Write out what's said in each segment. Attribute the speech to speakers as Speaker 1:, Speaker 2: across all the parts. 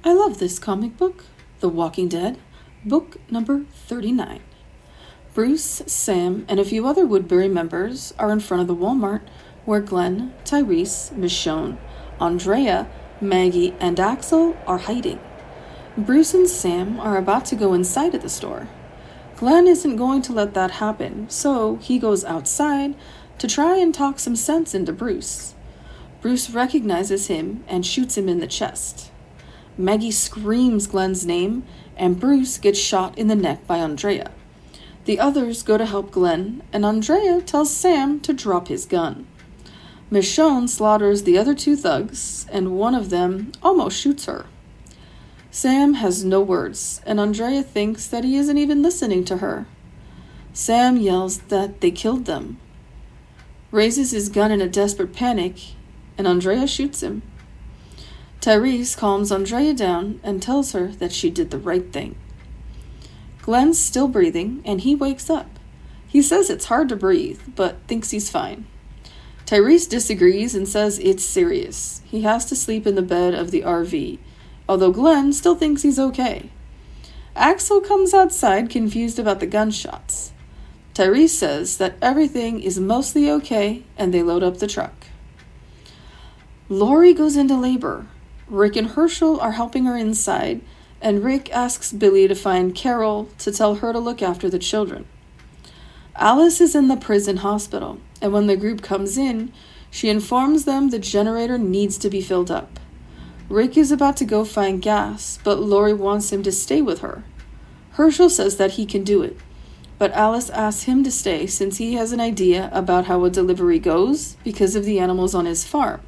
Speaker 1: I love this comic book, The Walking Dead, book number 39. Bruce, Sam, and a few other Woodbury members are in front of the Walmart where Glenn, Tyrese, Michonne, Andrea, Maggie, and Axel are hiding. Bruce and Sam are about to go inside of the store. Glenn isn't going to let that happen, so he goes outside to try and talk some sense into Bruce. Bruce recognizes him and shoots him in the chest. Maggie screams Glenn's name, and Bruce gets shot in the neck by Andrea. The others go to help Glenn, and Andrea tells Sam to drop his gun. Michonne slaughters the other two thugs, and one of them almost shoots her. Sam has no words, and Andrea thinks that he isn't even listening to her. Sam yells that they killed them, raises his gun in a desperate panic, and Andrea shoots him. Tyrese calms Andrea down and tells her that she did the right thing. Glenn's still breathing, and he wakes up. He says it's hard to breathe, but thinks he's fine. Tyrese disagrees and says it's serious. He has to sleep in the bed of the RV, although Glenn still thinks he's okay. Axel comes outside confused about the gunshots. Tyrese says that everything is mostly okay, and they load up the truck. Lori goes into labor. Rick and Herschel are helping her inside, and Rick asks Billy to find Carol to tell her to look after the children. Alice is in the prison hospital, and when the group comes in, she informs them the generator needs to be filled up. Rick is about to go find gas, but Lori wants him to stay with her. Herschel says that he can do it, but Alice asks him to stay since he has an idea about how a delivery goes because of the animals on his farm.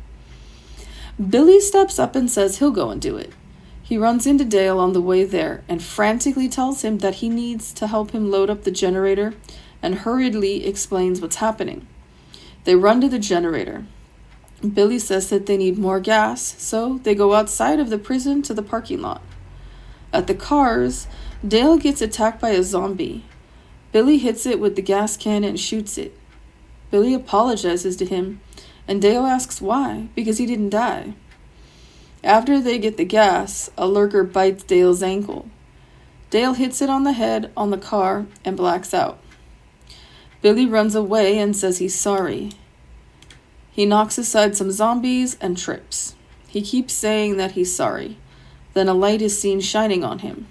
Speaker 1: Billy steps up and says he'll go and do it. He runs into Dale on the way there and frantically tells him that he needs to help him load up the generator and hurriedly explains what's happening. They run to the generator. Billy says that they need more gas, so they go outside of the prison to the parking lot. At the cars, Dale gets attacked by a zombie. Billy hits it with the gas can and shoots it. Billy apologizes to him, and Dale asks why, because he didn't die. After they get the gas, a lurker bites Dale's ankle. Dale hits it on the head on the car and blacks out. Billy runs away and says he's sorry. He knocks aside some zombies and trips. He keeps saying that he's sorry. Then a light is seen shining on him.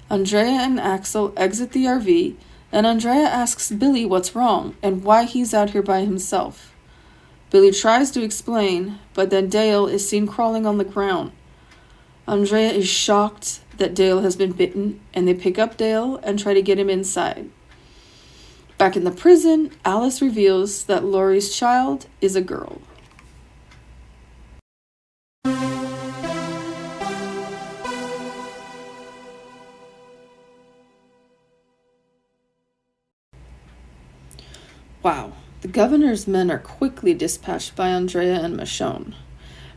Speaker 1: Andrea and Axel exit the RV, and Andrea asks Billy what's wrong and why he's out here by himself. Billy tries to explain, but then Dale is seen crawling on the ground. Andrea is shocked that Dale has been bitten, and they pick up Dale and try to get him inside. Back in the prison, Alice reveals that Lori's child is a girl. Wow. The governor's men are quickly dispatched by Andrea and Michonne.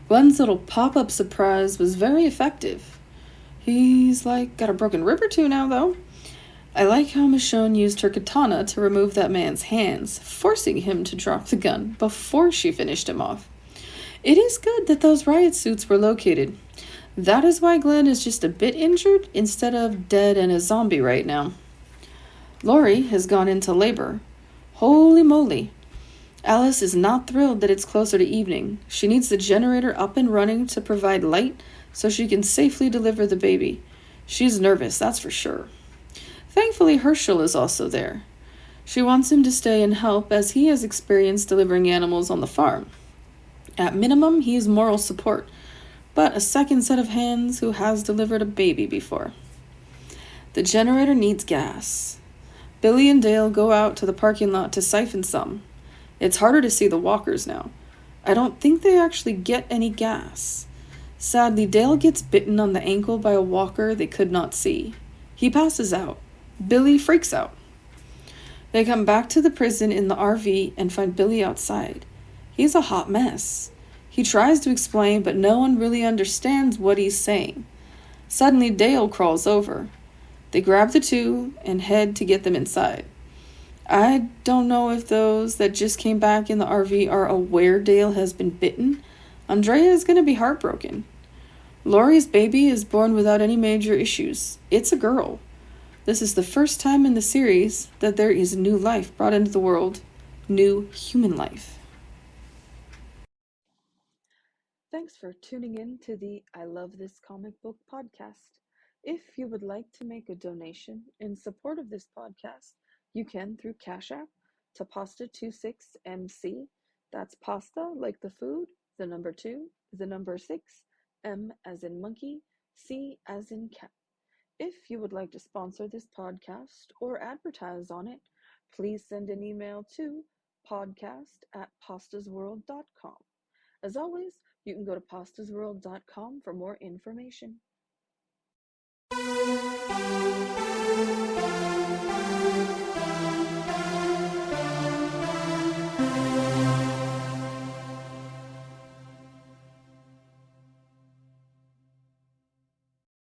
Speaker 1: Glenn's little pop-up surprise was very effective. He's got a broken rib or two now, though. I like how Michonne used her katana to remove that man's hands, forcing him to drop the gun before she finished him off. It is good that those riot suits were located. That is why Glenn is just a bit injured instead of dead and a zombie right now. Lori has gone into labor. Holy moly. Alice is not thrilled that it's closer to evening. She needs the generator up and running to provide light so she can safely deliver the baby. She's nervous, that's for sure. Thankfully, Herschel is also there. She wants him to stay and help as he has experience delivering animals on the farm. At minimum, he is moral support, but a second set of hands who has delivered a baby before. The generator needs gas. Billy and Dale go out to the parking lot to siphon some. It's harder to see the walkers now. I don't think they actually get any gas. Sadly, Dale gets bitten on the ankle by a walker they could not see. He passes out. Billy freaks out. They come back to the prison in the RV and find Billy outside. He's a hot mess. He tries to explain, but no one really understands what he's saying. Suddenly, Dale crawls over. They grab the two and head to get them inside. I don't know if those that just came back in the RV are aware Dale has been bitten. Andrea is going to be heartbroken. Laurie's baby is born without any major issues. It's a girl. This is the first time in the series that there is new life brought into the world, new human life. Thanks for tuning in to the I Love This Comic Book podcast. If you would like to make a donation in support of this podcast, you can through Cash App to Pasta26MC. That's pasta like the food, the number 2, the number 6, M as in monkey, C as in cat. If you would like to sponsor this podcast or advertise on it, please send an email to podcast@pastasworld.com. As always, you can go to pastasworld.com for more information.